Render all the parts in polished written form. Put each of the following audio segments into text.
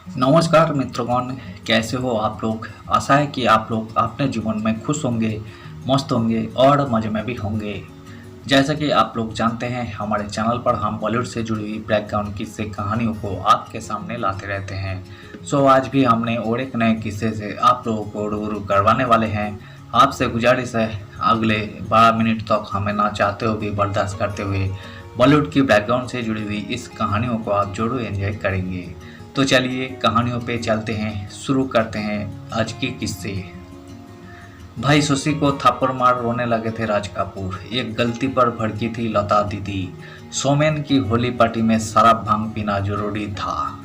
नमस्कार मित्रगण, कैसे हो आप लोग। आशा है कि आप लोग अपने जीवन में खुश होंगे, मस्त होंगे और मज़े में भी होंगे। जैसा कि आप लोग जानते हैं, हमारे चैनल पर हम बॉलीवुड से जुड़ी हुई बैकग्राउंड किस्से कहानियों को आपके सामने लाते रहते हैं। सो आज भी हमने और एक नए किस्से से आप लोगों को रूबरू करवाने वाले हैं। आपसे गुजारिश है, अगले 12 मिनट तक हमें ना चाहते हुए भी बर्दाश्त करते हुए बॉलीवुड की बैकग्राउंड से जुड़ी हुई इस कहानियों को आप जरूर एंजॉय करेंगे। तो चलिए कहानियों पे चलते हैं, शुरू करते हैं आज की किस्से। भाई शशि को थप्पड़ मार रोने लगे थे राज कपूर। एक गलती पर भड़की थी लता दीदी। सोमेन की होली पार्टी में शराब भांग पीना जरूरी था।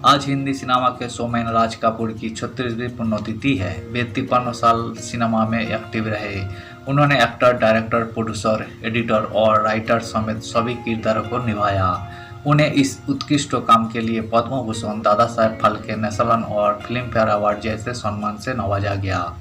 आज हिंदी सिनेमा के सोमेन राज कपूर की 36वीं पुण्यतिथि है। वे 53 साल सिनेमा में एक्टिव रहे। उन्होंने एक्टर, डायरेक्टर, प्रोड्यूसर, एडिटर और राइटर समेत सभी किरदारों को निभाया। उन्हें इस उत्कृष्ट काम के लिए पद्म भूषण, दादा साहेब फाल्के नेशनल और फिल्म फेयर अवार्ड जैसे सम्मान से नवाजा गया।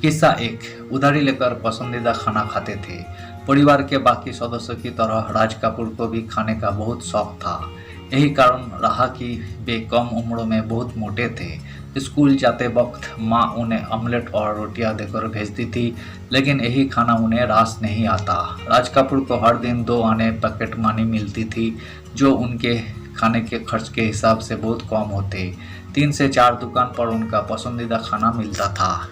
किस्सा एक। उधारी लेकर पसंदीदा खाना खाते थे। परिवार के बाकी सदस्यों की तरह राज कपूर को भी खाने का बहुत शौक था। यही कारण रहा कि वे कम उम्र में बहुत मोटे थे। स्कूल जाते वक्त माँ उन्हें ऑमलेट और रोटियां देकर भेजती थी, लेकिन यही खाना उन्हें रास नहीं आता। राज कपूर को हर दिन 2 आने पॉकेट मनी मिलती थी, जो उनके खाने के खर्च के हिसाब से बहुत कम होते। 3 से 4 दुकान पर उनका पसंदीदा खाना मिलता था।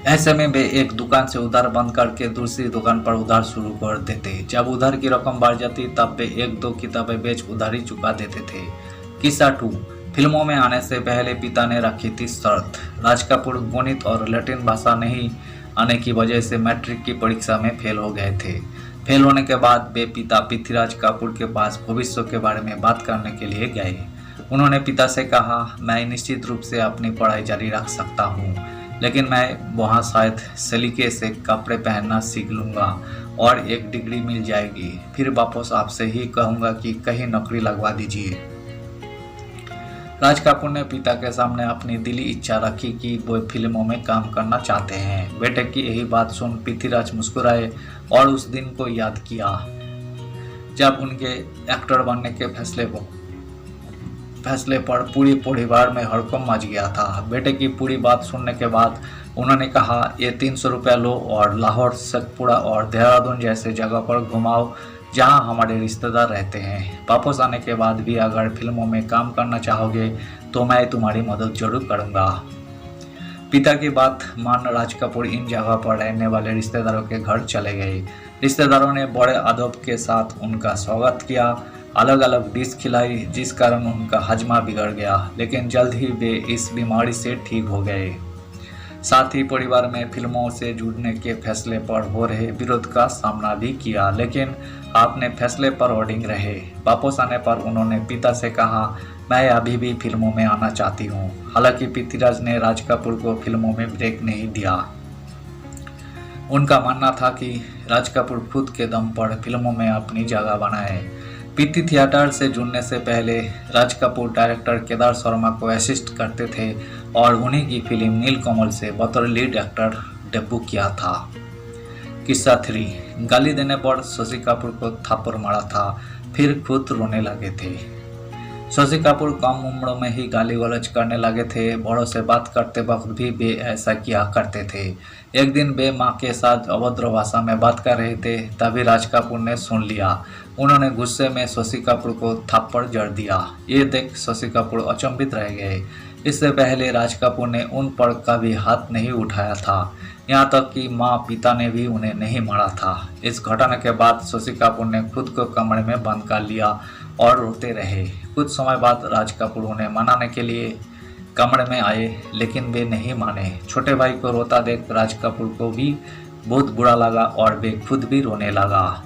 ऐसे में वे एक दुकान से उधार बंद करके दूसरी दुकान पर उधार शुरू कर देते। जब उधार की रकम बढ़ जाती तब वे 1-2 किताबें बेच उधारी चुका देते थे। किस्सा 2। फिल्मों में आने से पहले पिता ने रखी थी शर्त। राज कपूर गणित और लैटिन भाषा नहीं आने की वजह से मैट्रिक की परीक्षा में फेल हो गए थे। फेल होने के बाद वे पिता पृथ्वीराज कपूर के पास भविष्य के बारे में बात करने के लिए गए। उन्होंने पिता से कहा, मैं निश्चित रूप से अपनी पढ़ाई जारी रख सकता हूँ, लेकिन मैं वहाँ शायद सलीके से कपड़े पहनना सीख लूँगा और एक डिग्री मिल जाएगी। फिर वापस आपसे ही कहूँगा कि कहीं नौकरी लगवा दीजिए। राज कपूर ने पिता के सामने अपनी दिली इच्छा रखी कि वो फिल्मों में काम करना चाहते हैं। बेटे की यही बात सुन पृथ्वीराज मुस्कुराए और उस दिन को याद किया जब उनके एक्टर बनने के फैसले पर पूरी परिवार में हड़कंप मच गया था। बेटे की पूरी बात सुनने के बाद उन्होंने कहा, ये 300 रुपया लो और लाहौर, सतपुड़ा और देहरादून जैसे जगह पर घुमाओ जहां हमारे रिश्तेदार रहते हैं। वापस आने के बाद भी अगर फिल्मों में काम करना चाहोगे तो मैं तुम्हारी मदद जरूर करूंगा। पिता की बात मान राज कपूर इन जगह पर रहने वाले रिश्तेदारों के घर चले गए। रिश्तेदारों ने बड़े अदब के साथ उनका स्वागत किया, अलग अलग डिश खिलाई, जिस कारण उनका हजमा बिगड़ गया, लेकिन जल्द ही वे इस बीमारी से ठीक हो गए। साथ ही परिवार में फिल्मों से जुड़ने के फैसले पर हो रहे विरोध का सामना भी किया, लेकिन अपने फैसले पर अडिग रहे। वापस आने पर उन्होंने पिता से कहा, मैं अभी भी फिल्मों में आना चाहती हूँ। हालांकि पृथ्वीराज ने राज कपूर को फिल्मों में ब्रेक नहीं दिया। उनका मानना था कि राज कपूर खुद के दम पर फिल्मों में अपनी जगह बनाए। पीटी थिएटर से जुड़ने से पहले राज कपूर डायरेक्टर केदार शर्मा को असिस्ट करते थे और उन्हीं की फिल्म नीलकमल से बतौर लीड एक्टर डेब्यू किया था। किस्सा 3। गाली देने पर शशि कपूर को थप्पड़ मारा था, फिर खुद रोने लगे थे। शशि कपूर कम उम्र में ही गाली गलौज करने लगे थे। बड़ों से बात करते वक्त भी वे ऐसा किया करते थे। एक दिन वे माँ के साथ अभद्र भाषा में बात कर रहे थे, तभी राज कपूर ने सुन लिया। उन्होंने गुस्से में शशि कपूर को थप्पड़ जड़ दिया। ये देख शशि कपूर अचंभित रह गए। इससे पहले राज कपूर ने उन पर कभी हाथ नहीं उठाया था, यहाँ तक कि माँ पिता ने भी उन्हें नहीं मारा था। इस घटना के बाद शशि कपूर ने खुद को कमरे में बंद कर लिया और रोते रहे। कुछ समय बाद राज कपूर उन्हें मनाने के लिए कमरे में आए, लेकिन वे नहीं माने। छोटे भाई को रोता देख राज कपूर को भी बहुत बुरा लगा और वे खुद भी रोने लगा।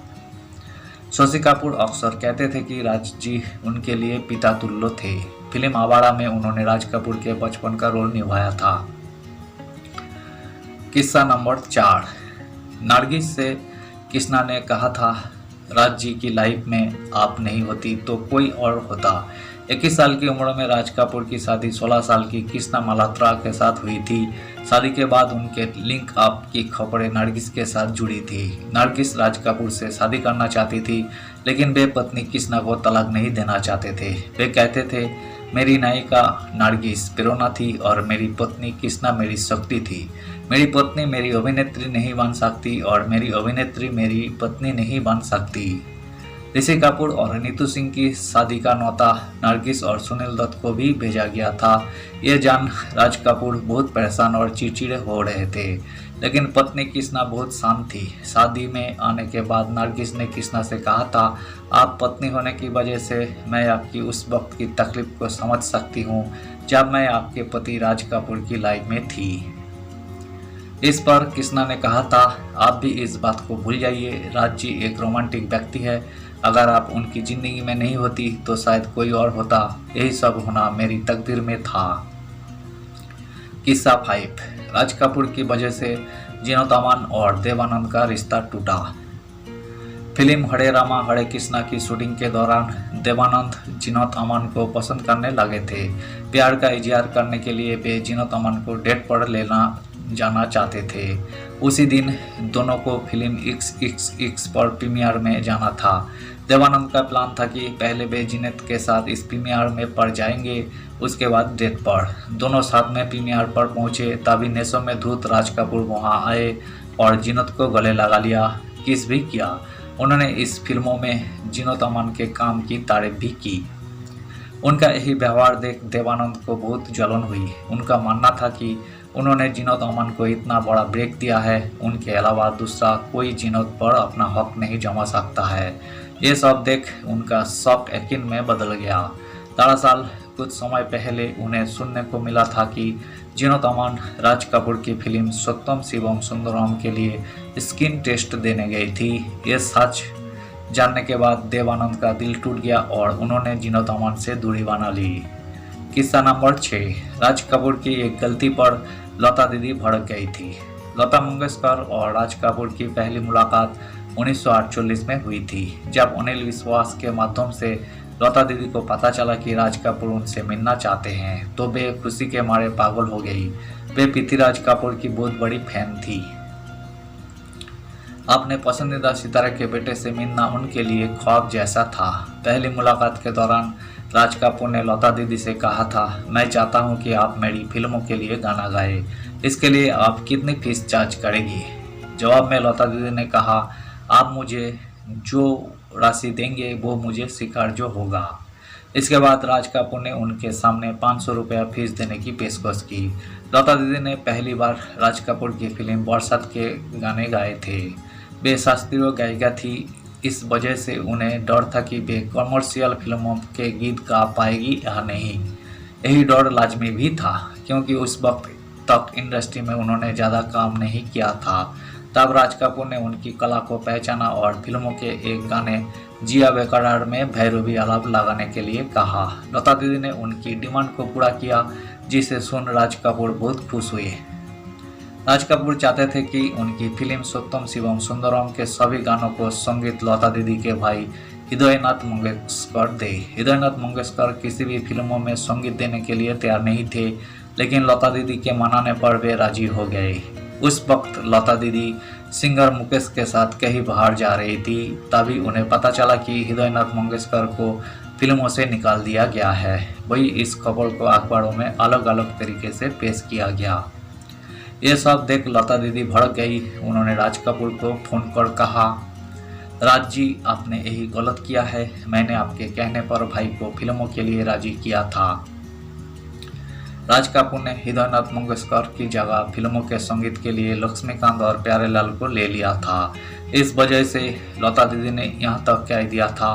शशि कपूर अक्सर कहते थे कि राज जी उनके लिए पिता तुल्य थे। फिल्म आवारा में उन्होंने राज कपूर के बचपन का रोल निभाया था। किस्सा नंबर 4। नरगिस से कृष्णा ने कहा था, राज जी की लाइफ में आप नहीं होती तो कोई और होता। 21 साल की उम्र में राज कपूर की शादी 16 साल की कृष्णा मल्होत्रा के साथ हुई थी। शादी के बाद उनके लिंक अप की खबरें नरगिस के साथ जुड़ी थी। नरगिस राज कपूर से शादी करना चाहती थी, लेकिन वे पत्नी कृष्णा को तलाक नहीं देना चाहते थे। वे कहते थे, मेरी नायिका नारगिस प्रेरणा थी और मेरी पत्नी कृष्णा मेरी शक्ति थी। मेरी पत्नी मेरी अभिनेत्री नहीं बन सकती और मेरी अभिनेत्री मेरी पत्नी नहीं बन सकती। ऋषि कपूर और नीतू सिंह की शादी का न्योता नरगिस और सुनील दत्त को भी भेजा गया था। ये जान राज कपूर बहुत परेशान और चिड़चिड़े हो रहे थे, लेकिन पत्नी कृष्णा बहुत शांत थी। शादी में आने के बाद नरगिस ने कृष्णा से कहा था, आप पत्नी होने की वजह से मैं आपकी उस वक्त की तकलीफ को समझ सकती हूँ जब मैं आपके पति राज कपूर की लाइफ में थी। इस पर कृष्णा ने कहा था, आप भी इस बात को भूल जाइए, राज जी एक रोमांटिक व्यक्ति है। अगर आप उनकी जिंदगी में नहीं होती तो शायद कोई और होता। यही सब होना मेरी तकदीर में था। किस्सा 5। राज कपूर की वजह से जीनत अमान और देवानंद का रिश्ता टूटा। फिल्म हरे रामा हरे कृष्णा की शूटिंग के दौरान देवानंद जीनत अमान को पसंद करने लगे थे। प्यार का इजहार करने के लिए वे जीनत अमान को डेट पर लेना जाना चाहते थे। उसी दिन दोनों को फिल्म XXX पर प्रीमियर में जाना था। देवानंद का प्लान था कि पहले वे जीनत के साथ इस प्रीमियर में पर जाएंगे, उसके बाद डेट पर। दोनों साथ में प्रीमियर पर पहुंचे, तभी नशों में धुत राज कपूर वहां आए और जीनत को गले लगा लिया, किस भी किया। उन्होंने इस फिल्मों में जीनत अमान के काम की तारीफ भी की। उनका यही व्यवहार देख देवानंद को बहुत जलन हुई। उनका मानना था कि उन्होंने जीनत अमान को इतना बड़ा ब्रेक दिया है, उनके अलावा दूसरा कोई जीनत पर अपना हक नहीं जमा सकता है। ये सब देख उनका शक यकीन में बदल गया। दरअसल कुछ समय पहले उन्हें सुनने को मिला था कि जीनत अमान राज कपूर की फिल्म सत्यम शिवम सुंदरम के लिए स्किन टेस्ट देने गई थी। ये सच जानने के बाद देवानंद का दिल टूट गया और उन्होंने जीनत अमान से दूरी बना ली। किस्सा नंबर 6। राज कपूर की एक गलती पर लता दीदी भड़क गई थी। लता मंगेशकर और राज कपूर की पहली मुलाकात 1948 में हुई थी, जब अनिल विश्वास के माध्यम से लता दीदी को पता चला कि राज कपूर उनसे मिलना चाहते हैं, तो वे खुशी के मारे पागल हो गई। वे पृथ्वीराज कपूर की बहुत बड़ी फैन थी। अपने पसंदीदा सितारे के बेटे से मिलना उनके लिए ख्वाब जैसा था। पहली मुलाकात के दौरान राज कपूर ने लता दीदी से कहा था, मैं चाहता हूं कि आप मेरी फिल्मों के लिए गाना गाएं। इसके लिए आप कितनी फीस चार्ज करेंगी? जवाब में लता दीदी ने कहा, आप मुझे जो राशि देंगे वो मुझे स्वीकार्य होगा। इसके बाद राज कपूर ने उनके सामने 500 रुपया फीस देने की पेशकश की। लता दीदी ने पहली बार राज कपूर की फिल्म बरसात के गाने गाए थे। वे शास्त्रीय गायिका थी, इस वजह से उन्हें डर था कि वे कमर्शियल फिल्मों के गीत गा पाएगी या नहीं। यही डर लाजमी भी था, क्योंकि उस वक्त तक इंडस्ट्री में उन्होंने ज़्यादा काम नहीं किया था। तब राज कपूर ने उनकी कला को पहचाना और फिल्मों के एक गाने जिया बेकरार में भैरवी आलाप लगाने के लिए कहा। लता दीदी ने उनकी डिमांड को पूरा किया, जिसे सुन राज कपूर बहुत खुश हुए। राज कपूर चाहते थे कि उनकी फिल्म सत्यम शिवम सुंदरम के सभी गानों को संगीत लता दीदी के भाई हृदयनाथ मंगेशकर दे। हृदयनाथ मंगेशकर किसी भी फिल्मों में संगीत देने के लिए तैयार नहीं थे, लेकिन लता दीदी के मनाने पर वे राजी हो गए। उस वक्त लता दीदी सिंगर मुकेश के साथ कहीं बाहर जा रही थी, तभी उन्हें पता चला कि हृदयनाथ मंगेशकर को फिल्मों से निकाल दिया गया है। वही इस खबर को अखबारों में अलग अलग तरीके से पेश किया गया। ये सब देख लता दीदी भड़क गई। उन्होंने राज कपूर को फोन कर कहा, राज जी आपने यही गलत किया है, मैंने आपके कहने पर भाई को फिल्मों के लिए राजी किया था। राज कपूर ने हृदयनाथ मंगेशकर की जगह फिल्मों के संगीत के लिए लक्ष्मीकांत और प्यारेलाल को ले लिया था। इस वजह से लता दीदी ने यहाँ तक कह दिया था,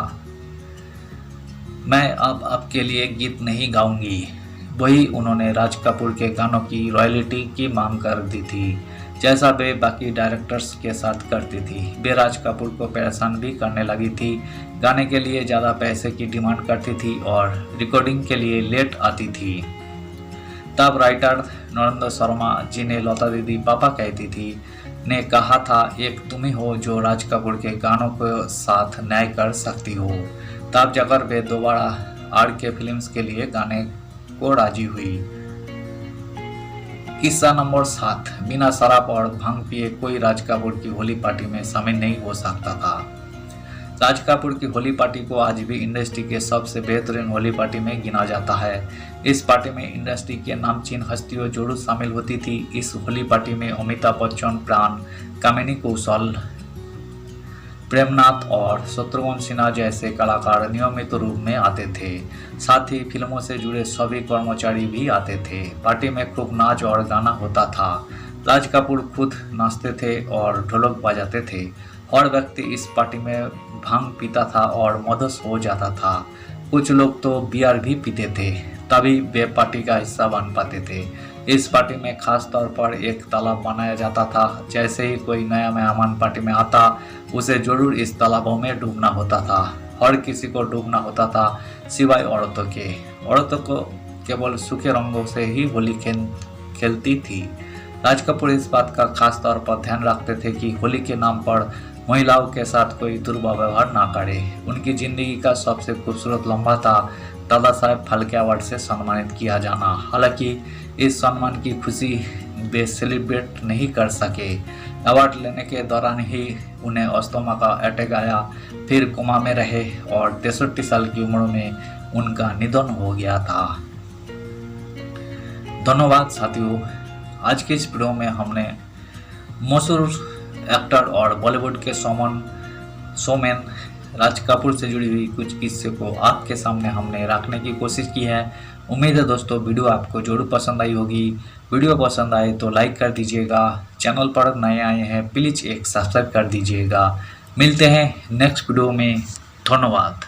मैं अब आपके लिए गीत नहीं गाऊंगी। वही उन्होंने राज कपूर के गानों की रॉयल्टी की मांग कर दी थी, जैसा वे बाकी डायरेक्टर्स के साथ करती थी। वे राज कपूर को परेशान भी करने लगी थी, गाने के लिए ज़्यादा पैसे की डिमांड करती थी और रिकॉर्डिंग के लिए लेट आती थी। तब राइटर नरेंद्र शर्मा, जिन्हें लता दीदी पापा कहती थी, ने कहा था, एक तुम ही हो जो राज कपूर के गानों के साथ न्याय कर सकती हो। तब जाकर वे दोबारा आर के फिल्म्स के लिए गाने को राजी हुई। किस्सा नंबर 7। बिना शराब और भांग पिए कोई राज कपूर की होली पार्टी में शामिल नहीं हो सकता था। राज कपूर की होली पार्टी को आज भी इंडस्ट्री के सबसे बेहतरीन होली पार्टी में गिना जाता है। इस पार्टी में इंडस्ट्री के नामचीन हस्तियों जरूर शामिल होती थी। इस होली पार्टी में अमिताभ बच्चन, प्राण, कामिनी कौशल, प्रेमनाथ और शत्रुघ्न सिन्हा जैसे कलाकार नियमित रूप में आते थे। साथ ही फिल्मों से जुड़े सभी कर्मचारी भी आते थे। पार्टी में खूब नाच और गाना होता था। राज कपूर खुद नाचते थे और ढोलक बजाते थे। हर व्यक्ति इस पार्टी में भांग पीता था और मदहोश हो जाता था। कुछ लोग तो बियर भी पीते थे, तभी वे पार्टी का हिस्सा बन पाते थे। इस पार्टी में खास तौर पर एक तालाब बनाया जाता था। जैसे ही कोई नया मेहमान पार्टी में आता, उसे जरूर इस तालाबों में डूबना होता था। हर किसी को डूबना होता था सिवाय औरतों के। औरतों को केवल सूखे रंगों से ही होली खेलती थी। राज कपूर इस बात का खास तौर पर ध्यान रखते थे कि होली के नाम पर महिलाओं के साथ कोई दुर्व्यवहार ना करे। उनकी जिंदगी का सबसे खूबसूरत लम्हा था दादा साहेब फाल्के अवार्ड से सम्मानित किया जाना। हालांकि इस सम्मान की खुशी वे सेलिब्रेट नहीं कर सके। अवार्ड लेने के दौरान ही उन्हें अस्थमा का अटैक आया, फिर कोमा में रहे और 63 साल की उम्र में उनका निधन हो गया था। धन्यवाद साथियों। आज के इस वीडियो में हमने मशहूर एक्टर और बॉलीवुड के शोमैन राज कपूर से जुड़ी हुई कुछ किस्से को आपके सामने हमने रखने की कोशिश की है। उम्मीद है दोस्तों वीडियो आपको जरूर पसंद आई होगी। वीडियो पसंद आए तो लाइक कर दीजिएगा। चैनल पर नए आए हैं प्लीज़ एक सब्सक्राइब कर दीजिएगा। मिलते हैं नेक्स्ट वीडियो में। धन्यवाद।